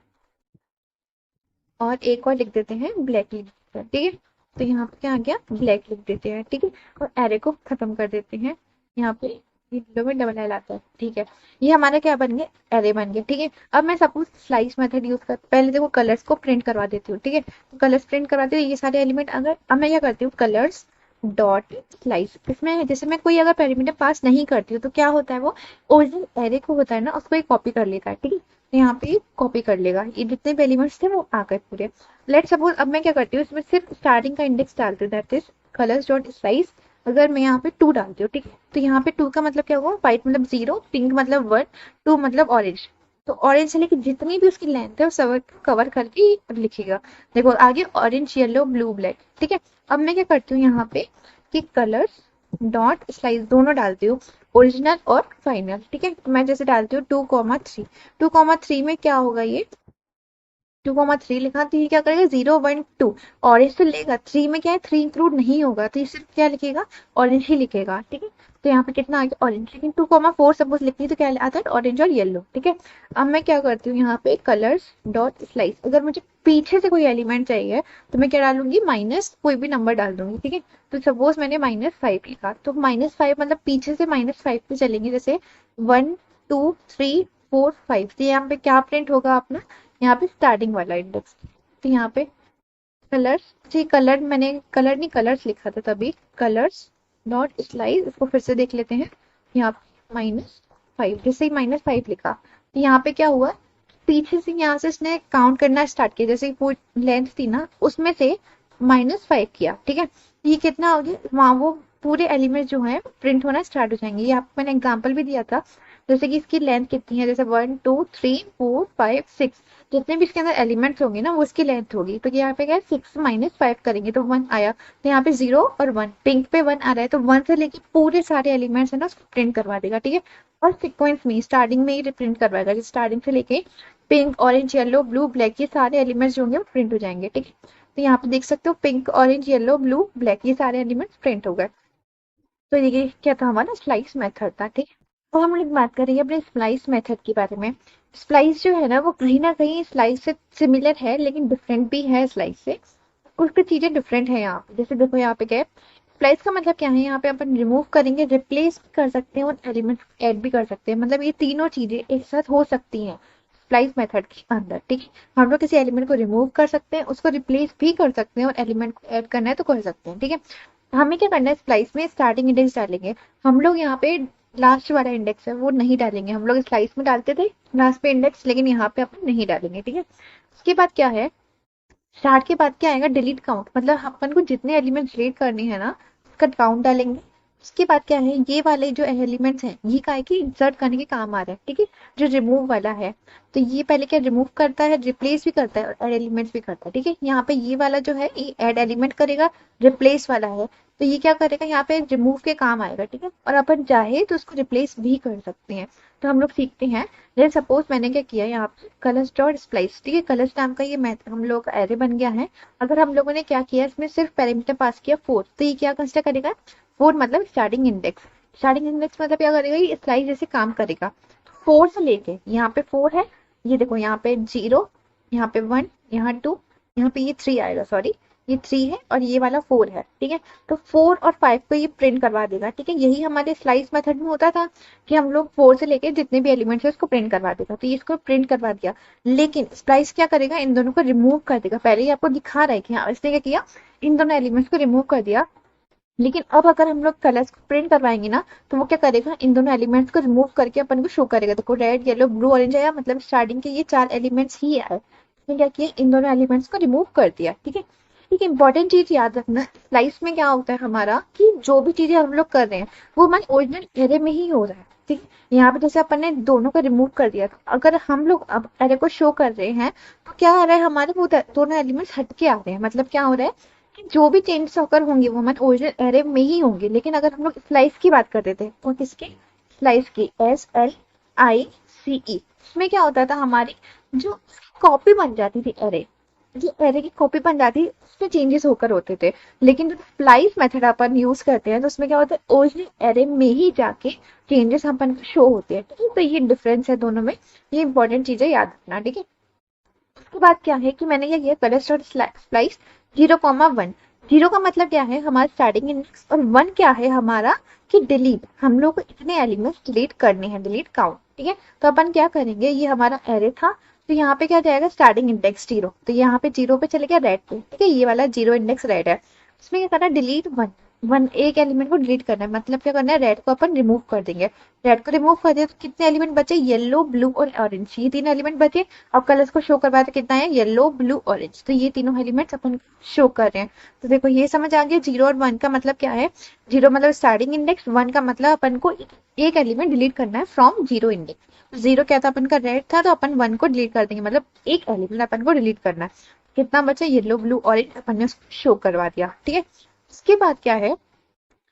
और एक और लिख देते हैं ब्लैक लिख देते हैं। ठीक है, तो यहाँ पे क्या आ गया, ब्लैक लिख देते हैं। ठीक है, और एरे को खत्म कर देते हैं यहाँ पे। येलो में डबल एल आता है, ठीक है। ये हमारा क्या बन गया, एरे बन गया, ठीक है। अब मैं सपोज स्लाइस मेथड यूज कर, पहले देखो कलर्स को प्रिंट करवा देती हूँ, ठीक है। तो कलर्स प्रिंट करवाती हूँ ये सारे एलिमेंट, अगर अब मैं क्या करती हूँ, कलर्स डॉट स्लाइस, इसमें जैसे मैं कोई अगर पैरामीटर पास नहीं करती हूँ तो क्या होता है, वो ओरिजिनल एरे को होता है ना, उसको एक कॉपी कर लेता है, ठीक है। तो यहाँ पे कॉपी कर लेगा, ये जितने भी एलिमेंट्स थे वो आ गए पूरे। लेट सपोज अब मैं क्या करती हूँ, इसमें सिर्फ स्टार्टिंग का इंडेक्स डालती हूँ, that is colours dot slice. अगर मैं यहाँ पे 2 डालती हूँ, ठीक है, तो यहाँ पे 2 का मतलब क्या होगा, व्हाइट मतलब 0, पिंक मतलब 1, 2 मतलब ऑरेंज। तो ऑरेंज से लेके जितनी भी उसकी लेंथ है वो सब कवर करके लिखेगा। देखो आगे ऑरेंज येलो ब्लू ब्लैक, ठीक है। अब मैं क्या करती हूँ यहाँ पे कि कलर्स डॉट स्लाइस दोनों डालती हूँ, ओरिजिनल और फाइनल, ठीक है। मैं जैसे डालती हूँ 2,3, 2,3 में क्या होगा, ये 2,3 लिखा, तो ये क्या करेगा, 0, 1, 2 ऑरेंज तो लेगा, 3 में क्या है, 3 इंक्लूड नहीं होगा, तो ये सिर्फ क्या लिखेगा, ऑरेंज ही लिखेगा, ठीक है। तो यहाँ पे कितना आ गया, ऑरेंज। लेकिन 2,4 सपोज लिखनी तो क्या आता है, ऑरेंज और येलो, ठीक है। अब मैं क्या करती हूँ यहाँ पे कलर्स डॉट स्लाइस, अगर मुझे पीछे से कोई एलिमेंट चाहिए तो मैं क्या डालूंगी, माइनस कोई भी नंबर डाल दूंगी, ठीक है। तो सपोज मैंने -5 लिखा, तो -5 मतलब पीछे से -5 पे चलेंगे, जैसे 1, 2, 3, 4, 5, तो यहाँ पे क्या प्रिंट होगा अपना, यहाँ पे स्टार्टिंग वाला इंडेक्स। तो यहाँ पे कलर्स, जी कलर मैंने कलर नहीं कलर्स लिखा था तभी, कलर्स डॉट स्लाइस, इसको फिर से देख लेते हैं। यहाँ -5, जैसे ही -5 लिखा तो यहाँ पे क्या हुआ, पीछे से यहाँ से इसने काउंट करना स्टार्ट किया, जैसे वो लेंथ थी ना उसमें से -5 किया, ठीक है। ये कितना हो गया, वहाँ वो पूरे एलिमेंट जो है प्रिंट होना स्टार्ट हो जाएंगे। ये आपको मैंने एग्जांपल भी दिया था, जैसे कि इसकी लेंथ कितनी है, जैसे 1, 2, 3, 4, 5, 6, जितने भी इसके अंदर एलिमेंट्स होंगे ना वो इसकी लेंथ होगी। तो यहाँ पे क्या है, 6 - 5 करेंगे तो 1 आया, तो यहाँ पे 0 और 1, पिंक पे 1 आ रहा है तो 1 से लेके पूरे सारे एलिमेंट्स है ना उसको प्रिंट करवा देगा, ठीक है। और सिक्वेंस में स्टार्टिंग में ही प्रिंट करवाएगा, जैसे स्टार्टिंग से लेके pink orange yellow blue black ये सारे एलिमेंट्स जो होंगे वो प्रिंट हो जाएंगे, ठीक है। तो यहाँ पे देख सकते हो pink orange yellow blue black ये सारे एलिमेंट्स प्रिंट हो गए। तो ये क्या था, हमारा स्लाइस मेथड था, ठीक है। तो हम लोग बात करेंगे अपने स्प्लाइस मेथड के बारे में। स्प्लाइस जो है ना कहीं स्लाइस से सिमिलर है लेकिन डिफरेंट भी है स्लाइस से, कुछ कुछ चीजें डिफरेंट है यहाँ पे। जैसे देखो यहाँ पे क्या है, स्प्लाइस का मतलब क्या है, यहाँ पे अपन रिमूव करेंगे, रिप्लेस भी कर सकते हैं और एलिमेंट ऐड भी कर सकते हैं, मतलब ये तीनों चीजें एक साथ हो सकती हैं स्प्लाइस मेथड के अंदर, ठीक है। हम लोग किसी एलिमेंट को रिमूव कर सकते हैं, उसको रिप्लेस भी कर सकते हैं और एलिमेंट को ऐड करना है तो कर सकते हैं, ठीक है। हमें क्या करना है, स्प्लाइस में स्टार्टिंग इंडेक्स डालेंगे हम लोग, यहाँ पे लास्ट वाला इंडेक्स है वो नहीं डालेंगे, हम लोग स्लाइस में डालते थे लास्ट पे इंडेक्स, लेकिन यहाँ पे अपन नहीं डालेंगे, ठीक है। उसके बाद क्या है, स्टार्ट के बाद क्या आएगा, डिलीट काउंट, मतलब अपन को जितने एलिमेंट डिलीट करने हैं ना उसका काउंट डालेंगे। उसके बाद क्या है, ये वाले जो एलिमेंट्स हैं ये का है कि इंसर्ट करने के काम आ रहा है, ठीक है। जो रिमूव वाला है तो ये पहले क्या रिमूव करता है, रिप्लेस भी करता है और एड एलिमेंट्स भी करता है, ठीक है। यहाँ पे ये वाला जो है ये एड एलिमेंट करेगा, रिप्लेस वाला है तो ये क्या करेगा, यहाँ पे रिमूव के काम आएगा, ठीक है। और अपन चाहे तो उसको रिप्लेस भी कर सकते हैं। तो हम लोग सीखते हैं, जैसे सपोज मैंने क्या किया यहाँ पे कलर्स डॉट स्प्लाइस, ठीक है। कलर्स नाम का ये मैथ हम लोग का एरे बन गया है। अगर हम लोगों ने क्या किया, इसमें सिर्फ पैरामीटर पास किया 4, तो ये क्या कंसिडर करेगा, 4 मतलब स्टार्टिंग इंडेक्स। स्टार्टिंग इंडेक्स मतलब क्या करेगा, ये स्लाइस जैसे काम करेगा। 4 से लेके यहाँ पे 4 है, ये देखो यहाँ पे 0, यहाँ पे 1, यहाँ 2, यहाँ पे ये 3 आएगा, सॉरी ये 3 है और ये वाला 4 है, ठीक है। तो 4 और 5 को ये प्रिंट करवा देगा, ठीक है। यही हमारे स्लाइस मेथड में होता था कि हम लोग 4 से लेके जितने भी एलिमेंट्स है उसको प्रिंट करवा देगा, तो ये इसको प्रिंट करवा दिया। लेकिन स्प्लाइस क्या करेगा, इन दोनों को रिमूव कर देगा। पहले ही आपको दिखा रहा है कि हाँ इसने क्या किया, इन दोनों एलिमेंट्स को रिमूव कर दिया। लेकिन अब अगर हम लोग कलर्स को प्रिंट करवाएंगे ना तो वो क्या करेगा, इन दोनों एलिमेंट्स को रिमूव करके अपन को शो करेगा। देखो रेड येलो ब्लू ऑरेंज आया, मतलब स्टार्टिंग के ये 4 एलिमेंट्स ही आए, इसने क्या किया, इन दोनों एलिमेंट्स को रिमूव कर दिया, ठीक है। ठीक है, इंपॉर्टेंट चीज याद रखना, स्लाइस में क्या होता है हमारा कि जो भी चीजें हम लोग कर रहे हैं वो हमारे ओरिजिनल एरे में ही हो रहा है, ठीक है। यहाँ पे जैसे अपन ने दोनों को रिमूव कर दिया, तो अगर हम लोग अब एरे को शो कर रहे हैं तो क्या आ रहा है, हमारे वो दोनों एलिमेंट्स हटके आ रहे हैं। मतलब क्या हो रहा है कि जो भी चेंजेस ऑकर होंगे वो हमारे ओरिजिनल एरे में ही होंगे। लेकिन अगर हम लोग स्लाइस की बात करते थे, वो किसकी, स्लाइस की, SLICE, इसमें क्या होता था, हमारी जो कॉपी बन जाती थी एरे, जो एरे की कॉपी बन जाती उसमें चेंजेस होकर होते थे। लेकिन जो स्प्लाइस मेथड अपन यूज करते हैं तो उसमें क्या होता है, ओरिजिनल एरे में ही जाके चेंजेस अपन को शो होते हैं, ठीक है। तो ये डिफरेंस है दोनों में, ये इंपॉर्टेंट चीजें याद रखना, ठीक है। उसके बाद क्या है कि मैंने ये किया कलर्स डॉट स्प्लाइस 0,1, जीरो का मतलब क्या है, हमारा स्टार्टिंग इंडेक्स, और वन क्या है हमारा कि डिलीट, हम लोग को इतने एलिमेंट्स डिलीट करने हैं, डिलीट काउंट। ठीक है, तो अपन क्या करेंगे, ये हमारा एरे था, तो यहाँ पे क्या जाएगा स्टार्टिंग इंडेक्स जीरो, तो यहाँ पे जीरो पे चले गया रेड पे। ठीक है, ये वाला जीरो इंडेक्स रेड है, इसमें क्या करना है डिलीट वन, वन एक एलिमेंट को डिलीट करना है, मतलब क्या करना है रेड को अपन रिमूव कर देंगे। रेड को रिमूव कर दिया तो कितने एलिमेंट बचे, येलो ब्लू और ऑरेंज, ये तीन एलिमेंट बचे। अब कलर्स को शो करवाया तो कितना है, येलो ब्लू ऑरेंज, तो ये तीनों एलिमेंट्स अपन शो कर रहे हैं। तो देखो ये समझ आ गया, जीरो और वन का मतलब क्या है, जीरो मतलब स्टार्टिंग इंडेक्स, वन का मतलब अपन को एक एलिमेंट डिलीट करना है फ्रॉम जीरो इंडेक्स। जीरो क्या था अपन का, रेड था, तो अपन वन को डिलीट कर देंगे, मतलब एक एलिमेंट अपन को डिलीट करना है। कितना बचा, येलो ब्लू ऑरेंज, अपन ने उसको शो करवा दिया। ठीक है, इसके बाद क्या है,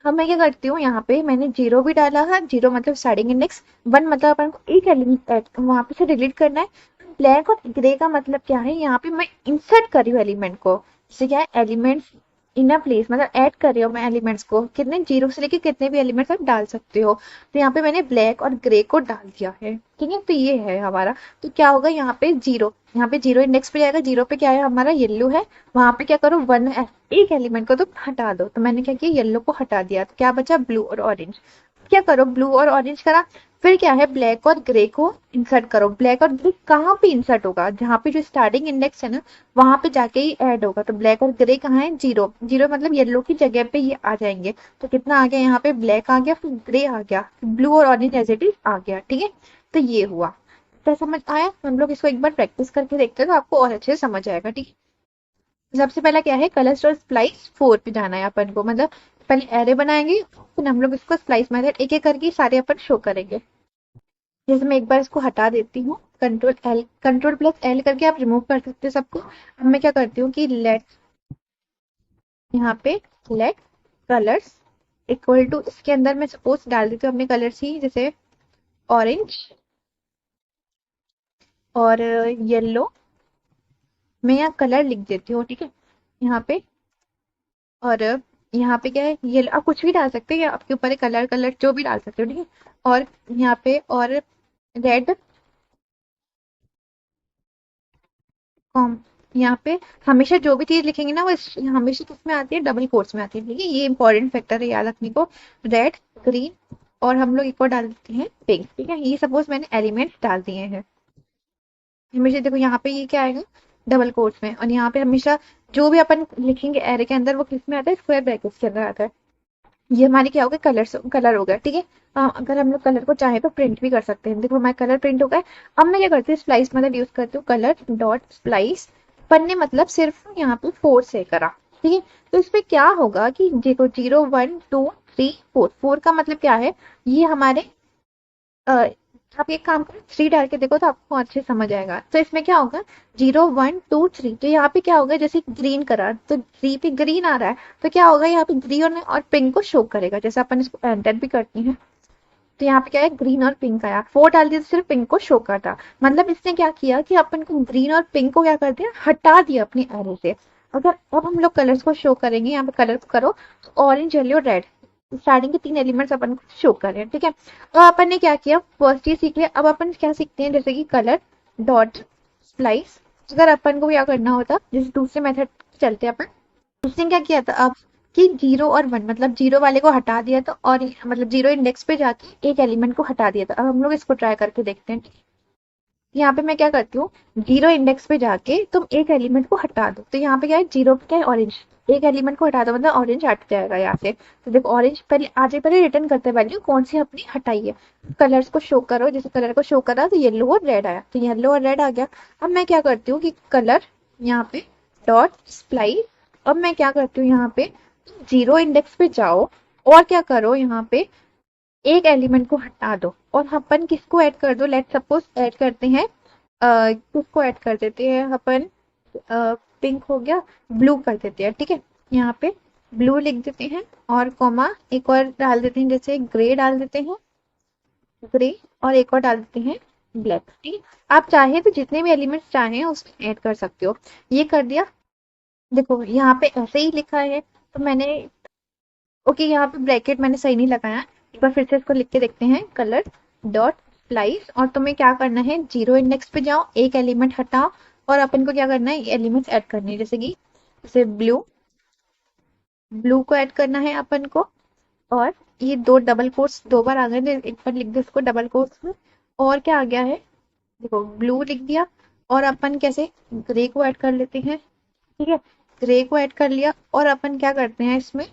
अब मैं क्या करती हूँ, यहाँ पे मैंने जीरो भी डाला है, जीरो मतलब स्टार्टिंग इंडेक्स, वन मतलब अपन को एक एलिमेंट वहां पे से डिलीट करना है। ब्लैक और ग्रे का मतलब क्या है, यहाँ पे मैं इंसर्ट कर रही हूँ एलिमेंट को, जैसे क्या है एलिमेंट्स इन अ प्लेस, मतलब ऐड कर रही हूँ मैं एलिमेंट्स को, कितने जीरो से लेके कितने भी एलिमेंट्स आप डाल सकते हो। तो यहाँ पे मैंने ब्लैक और ग्रे को डाल दिया है। ठीक है, तो ये है हमारा, तो क्या होगा यहाँ पे जीरो, यहाँ पे जीरो इंडेक्स पे जाएगा, जीरो पे क्या है हमारा येलो है, वहां पे क्या करो वन, एक एलिमेंट को तो हटा दो, तो मैंने क्या किया येलो को हटा दिया, तो क्या बचा ब्लू और ऑरेंज। क्या करो ब्लू और ऑरेंज करा, फिर क्या है ब्लैक और ग्रे को इंसर्ट करो। ब्लैक और ग्रे कहाँ पे इंसर्ट होगा, जहाँ पे जो स्टार्टिंग इंडेक्स है ना वहां पे जाके ही ऐड होगा, तो ब्लैक और ग्रे कहाँ है, जीरो, जीरो मतलब येलो की जगह पे ये आ जाएंगे। तो कितना आ गया यहाँ पे, ब्लैक आ गया, फिर ग्रे आ गया, ब्लू और ऑरेंज एज इट इज आ गया। ठीक है, तो ये हुआ, तो समझ आया, हम लोग इसको एक बार प्रैक्टिस करके देखते हैं तो आपको और अच्छे से समझ आएगा। ठीक है, सबसे पहला क्या है, कलर और स्प्लाइस फोर पे जाना है अपन को, मतलब पहले एरे बनाएंगे, फिर हम लोग इसको स्प्लाइस मेथड एक एक करके सारे अपन शो करेंगे। जैसे मैं एक बार इसको हटा देती हूँ, control L, control plus L करके आप रिमूव कर सकते हैं सबको। अब मैं क्या करती हूँ कि लेट, यहाँ पे लेट कलर्स इक्वल टू, इसके अंदर मैं सपोज डाल देती हूँ अपने कलर्स ही, जैसे ऑरेंज और येलो, मैं यहाँ कलर लिख देती हूँ। ठीक है, यहाँ पे, और यहाँ पे क्या है, ये आप कुछ भी डाल सकते हैं, आपके ऊपर है, कलर कलर जो भी डाल सकते हो। ठीक है, और यहाँ पे और रेड कॉम, यहाँ पे हमेशा जो भी चीज लिखेंगे ना वो हमेशा किसमें आती है, डबल कोट्स में आती है। ठीक है, ये इंपॉर्टेंट फैक्टर है याद रखने को, रेड ग्रीन, और हम लोग एक और डाल देते हैं पिंक। ठीक है, ये सपोज मैंने एलिमेंट डाल दिए हैं, हमेशा देखो यहाँ पे ये क्या आएगा, डबल कोट्स में, और यहाँ पे हमेशा जो भी अपन लिखेंगे एरे के अंदर वो किस में आता है, स्क्वायर ब्रैकेट्स के अंदर आता है। ये हमारी क्या हो गया, कलर कलर हो गया। ठीक है, अगर हम लोग कलर को चाहे तो प्रिंट भी कर सकते हैं, देखो हमारा कलर प्रिंट हो गया। अब मैं क्या करती हूँ, स्प्लाइस मतलब यूज करती हूँ, कलर डॉट स्प्लाइस, पन्ने मतलब सिर्फ यहाँ पे फोर से करा। ठीक है, तो इसमें क्या होगा कि देखो zero one two three four, four का मतलब क्या है, ये हमारे आप एक काम करो, थ्री डाल के देखो तो आपको अच्छे समझ आएगा। तो इसमें क्या होगा, जीरो वन टू थ्री, तो यहाँ पे क्या होगा, जैसे ग्रीन करा तो थ्री पे ग्रीन आ रहा है, तो क्या होगा यहाँ पे ग्रीन और पिंक को शो करेगा, जैसे अपन इसको एंटर भी करती हैं तो यहाँ पे क्या है ग्रीन और पिंक आया, फोर डाल दिया तो सिर्फ पिंक को शो करता। मतलब इसने क्या किया कि अपन को ग्रीन और पिंक को क्या कर दिया, हटा दिया अपने एरे से। अगर अब हम लोग कलर्स को शो करेंगे, यहाँ पे कलर को करो, तो ऑरेंज येलो रेड, स्टार्टिंग के तीन एलिमेंट्स अपन को शो कर रहे हैं। ठीक है, तो अपन ने क्या किया, फर्स्ट ये सीख लिया। अब अपन क्या सीखते हैं, जैसे कि कलर डॉट स्प्लाइस, अगर अपन को क्या करना होता, जैसे दूसरे मेथड चलते हैं अपन, उसने क्या किया था अब कि जीरो और वन, मतलब जीरो वाले को हटा दिया था, और मतलब जीरो इंडेक्स पे जाके एक एलिमेंट को हटा दिया था। अब हम लोग इसको ट्राई करके देखते हैं। यहाँ पे मैं क्या करती हूँ, जीरो इंडेक्स पे जाके तुम एक एलिमेंट को हटा दो, तो यहाँ पे क्या है, जीरो पे क्या है ऑरेंज, एक एलिमेंट को हटा दो मतलब ऑरेंज हट जाएगा यहाँ से। तो देखो ऑरेंज पहले आज पहले रिटर्न करते वैल्यू कौन सी अपनी हटाई है, कलर्स को शो करो, जैसे कलर को शो करा तो येलो और रेड आया, तो येलो और रेड आ गया। अब मैं क्या करती हूँ कि कलर यहाँ पे डॉट स्प्लाई, अब मैं क्या करती हूँ यहाँ पे, जीरो इंडेक्स पे जाओ और क्या करो, यहाँ पे एक एलिमेंट को हटा दो, और अपन किसको ऐड कर दो, लेट सपोज ऐड करते हैं, किसको ऐड कर देते हैं अपन, पिंक हो गया, ब्लू कर देते हैं। ठीक है, यहाँ पे ब्लू लिख देते हैं, और कॉमा एक और डाल देते हैं, जैसे ग्रे डाल देते हैं, ग्रे, और एक और डाल देते हैं ब्लैक। ठीक है, आप चाहे तो जितने भी एलिमेंट्स चाहें उसमें ऐड कर सकते हो। ये कर दिया, देखो यहाँ पे ऐसे ही लिखा है, तो मैंने, ओके यहाँ पे ब्रैकेट मैंने सही नहीं लगाया, एक बार फिर से इसको लिख के देखते हैं, कलर डॉट स्प्लाइस, और तुम्हें क्या करना है, जीरो इंडेक्स पे जाओ, एक एलिमेंट हटाओ, और अपन को क्या करना है, एलिमेंट्स ऐड करने हैं, जैसे कि जैसे ब्लू, ब्लू को ऐड करना है अपन को, और ये दो डबल कोट्स दो बार आ गए थे, एक बार लिख दो इसको डबल कोट्स में। और क्या आ गया है, देखो ब्लू लिख दिया। और अपन कैसे ग्रे को ऐड कर लेते हैं, ठीक है, ग्रे को ऐड कर लिया। और अपन क्या करते हैं इसमें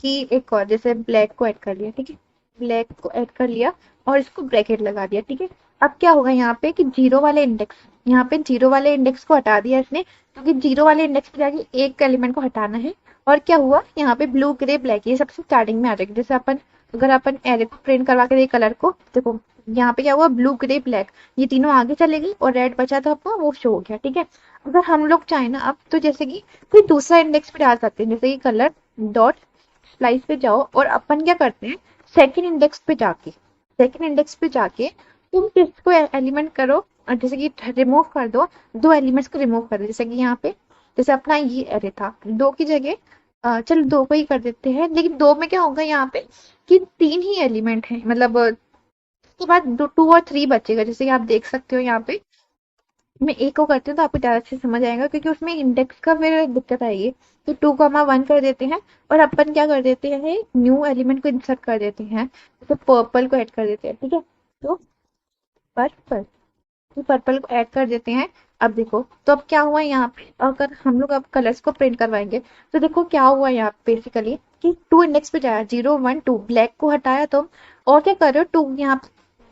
कि एक और जैसे ब्लैक को ऐड कर लिया, ठीक है, ब्लैक को ऐड कर लिया और इसको ब्रैकेट लगा दिया, ठीक है। अब क्या होगा यहाँ पे कि जीरो वाले इंडेक्स, यहाँ पे जीरो वाले इंडेक्स को हटा दिया इसने, क्योंकि जीरो वाले इंडेक्स पे जाके एक एलिमेंट को हटाना है। और क्या हुआ यहाँ पे ब्लू ग्रे ब्लैक ये सबसे स्टार्टिंग में आ जाएगा। जैसे अपन अगर अपन एरे को प्रिंट करवा के दे कलर को, देखो यहाँ पे क्या हुआ ब्लू ग्रे ब्लैक, ये तीनों आगे चले गई और रेड बचा था अपना वो शो हो गया, ठीक है। अगर हम लोग चाहें ना अब तो जैसे कि कोई दूसरा इंडेक्स पे डाल सकते हैं, जैसे कि कलर डॉट स्लाइस पे जाओ और अपन क्या करते हैं सेकंड इंडेक्स पे जाके तुम किसको एलिमेंट करो, और जैसे कि रिमूव कर दो, दो एलिमेंट्स को रिमूव कर दो। जैसे कि यहाँ पे जैसे अपना ये अरे था दो की जगह चलो दो को ही कर देते हैं, लेकिन दो में क्या होगा यहाँ पे कि तीन ही एलिमेंट है, मतलब उसके बाद दो टू और थ्री बचेगा। जैसे कि आप देख सकते हो यहाँ पे मैं एक को करती हूँ तो आपको ज्यादा अच्छे से समझ आएगा, क्योंकि उसमें इंडेक्स का फिर दिक्कत आएगी। तो 2,1 कर देते हैं और अपन क्या कर देते हैं न्यू एलिमेंट को इंसर्ट कर देते हैं, जैसे पर्पल को ऐड कर देते हैं, ठीक है। तो पर्पल पर्पल को ऐड कर देते हैं। अब देखो तो अब क्या हुआ यहाँ पे, अगर हम लोग अब कलर्स को प्रिंट करवाएंगे तो देखो क्या हुआ यहाँ बेसिकली कि टू इंडेक्स पे जाया 0 1 2 ब्लैक को हटाया तुम, और क्या कर रहे हो टू यहाँ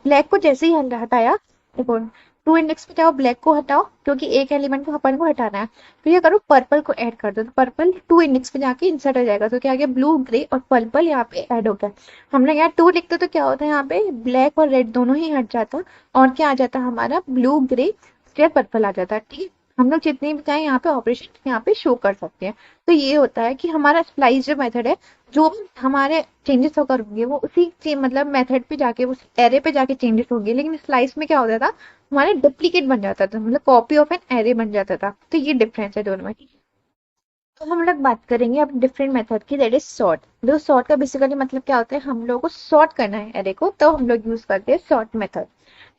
ब्लैक को जैसे ही हटाया, देखो टू इंडेक्स पे जाओ ब्लैक को हटाओ क्योंकि एक एलिमेंट को अपन को हटाना है, तो ये करो पर्पल को ऐड कर दो, तो पर्पल टू इंडेक्स पे जाके इंसर्ट हो जाएगा। तो क्या आ गया ब्लू ग्रे और पर्पल यहाँ पे ऐड हो गया। हम लोग यहाँ टू लिखते तो क्या होता है यहाँ पे ब्लैक और रेड दोनों ही हट जाता और क्या आ जाता हमारा ब्लू ग्रे फिर पर्पल आ जाता है, ठीक है। हम लोग जितने भी चाहे यहाँ पे ऑपरेशन यहाँ पे शो कर सकते हैं। तो ये होता है कि हमारा स्प्लाइस जो मेथड है, जो भी हमारे चेंजेस होकर होंगे वो उसी मतलब मेथड पे जाके उस एरे पे जाके चेंजेस होंगे, लेकिन स्लाइस में क्या होता था हमारे डुप्लीकेट बन जाता था, मतलब कॉपी ऑफ एन एरे बन जाता था। तो ये डिफरेंस है दोनों में। तो हम लोग बात करेंगे अब डिफरेंट मेथड की, दैट इज सॉर्ट। देखो सॉर्ट का बेसिकली मतलब क्या होता है, हम लोग को सॉर्ट करना है एरे को तो हम लोग यूज करते हैं सॉर्ट मेथड।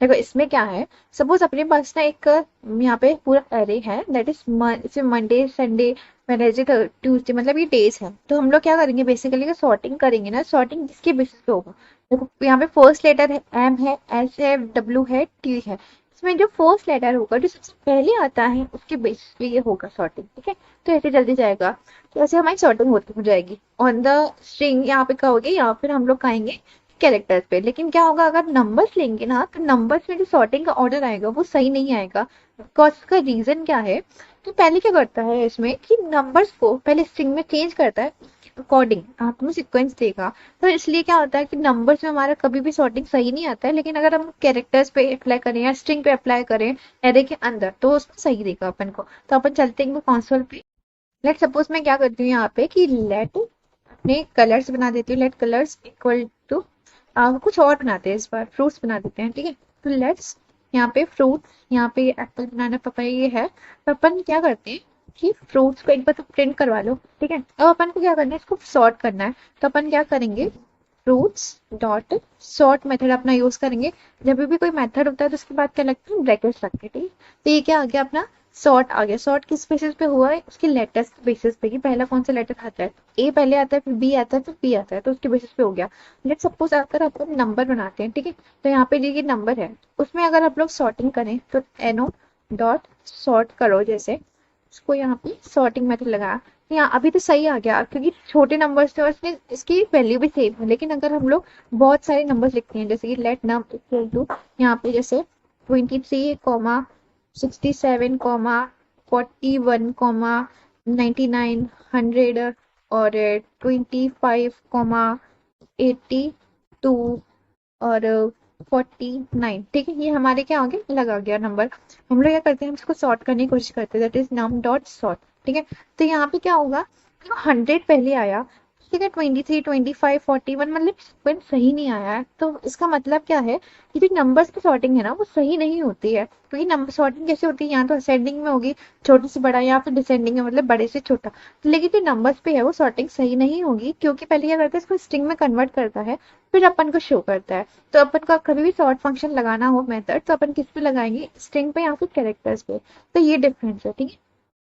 देखो इसमें क्या है, सपोज अपने पास ना एक यहाँ पे पूरा एरे है, that is Monday Sunday Wednesday Tuesday, मतलब ये डेज है। तो हम लोग क्या करेंगे बेसिकली सॉर्टिंग करेंगे ना, सॉर्टिंग किसके बेसिस पे होगा, देखो यहाँ पे फर्स्ट लेटर है एम है, एस है, डब्ल्यू है, टी है। इसमें जो फर्स्ट लेटर होगा जो सबसे पहले आता है उसके बेसिस पे ये होगा सॉर्टिंग, ठीक है। तो ऐसे जल्दी जाएगा, तो ऐसे हमारी सॉर्टिंग होती हो जाएगी ऑन द स्ट्रिंग। यहाँ पे कहोगे या फिर हम लोग कहेंगे कैरेक्टर्स पे। लेकिन क्या होगा अगर नंबर्स लेंगे ना तो नंबर्स में जो सॉर्टिंग का ऑर्डर आएगा वो सही नहीं आएगा। बिकॉज का रीजन क्या है, तो पहले क्या करता है इसमें कि नंबर्स को पहले स्ट्रिंग में चेंज करता है अकॉर्डिंग आपको सिक्वेंस देगा। तो इसलिए क्या होता है कि नंबर्स में हमारा कभी भी सॉर्टिंग सही नहीं आता है, लेकिन अगर हम कैरेक्टर्स पे अप्लाई करें या स्ट्रिंग पे अप्लाई करें एरे के अंदर तो उसमें सही देगा अपन को। तो अपन चलते हैं कंसोल पे। लेट सपोज मैं क्या करती हूँ यहाँ पे कि लेट अपने कलर्स बना देती हूँ, लेट कलर्स इक्वल टू कुछ और बनाते हैं, इस बार फ्रूट्स बना देते हैं, ठीक है। तो लेट्स यहाँ पे फ्रूट्स, यहाँ पे एप्पल बनाना पपाया ये है, तो अपन क्या करते हैं कि फ्रूट्स को एक बार तो प्रिंट करवा लो, ठीक है। अब अपन को क्या करना है इसको सॉर्ट करना है, तो अपन क्या करेंगे फ्रूट्स डॉट सॉर्ट मेथड अपना यूज करेंगे। जब भी कोई मेथड होता है तो उसके बाद क्या लगता है ब्रैकेट्स लगते हैं, ठीक है। तो ये क्या आ गया अपना सॉर्ट आ गया। सॉर्ट किस बेसिस पे हुआ है, उसके लेटर्स के बेसिस पे कि पहला कौन सा लेटर आता है, ए पहले आता है फिर बी आता है फिर पी आता है, तो उसके बेसिस पे हो गया। लेट सपोज अगर अपन नंबर बनाते हैं, ठीक है, तो यहाँ पे ये नंबर है उसमें अगर आप लोग सॉर्टिंग करें तो एनो डॉट सॉर्ट करो, जैसे उसको यहाँ पे सॉर्टिंग मेथड लगाया, यहाँ अभी तो सही आ गया क्योंकि छोटे नंबर्स थे और इसने इसकी वैल्यू भी सेम है। लेकिन अगर हम लोग बहुत सारे नंबर्स लिखते हैं जैसे कि लेट नम इक्वल टू यहाँ पे जैसे 23,67,41,99 100 और 25,82 और 49, ठीक है। ये हमारे क्या आ गया लगा गया नंबर। हम लोग क्या करते हैं हम इसको सॉर्ट करने की कोशिश करते हैं, that is num dot sort, ठीक है। तो यहाँ पे क्या होगा 100 पहले आया, ठीक है, 23 25 41 मतलब सीक्वेंस सही नहीं आया है। तो इसका मतलब क्या है कि जो नंबर्स की सॉर्टिंग है ना वो सही नहीं होती है, क्योंकि नंबर सॉर्टिंग कैसे होती है या तो असेंडिंग में होगी छोटे से बड़ा, या फिर डिसेंडिंग में मतलब बड़े से छोटा। लेकिन जो नंबर्स पे है वो सॉर्टिंग सही नहीं होगी, क्योंकि पहले क्या करता है इसको स्ट्रिंग में कन्वर्ट करता है फिर अपन को शो करता है। तो अपन को कभी भी सॉर्ट फंक्शन लगाना हो मेथड तो अपन किस पे लगाएंगे, स्ट्रिंग पे या फिर कैरेक्टर्स पे। तो ये डिफरेंस है, ठीक है।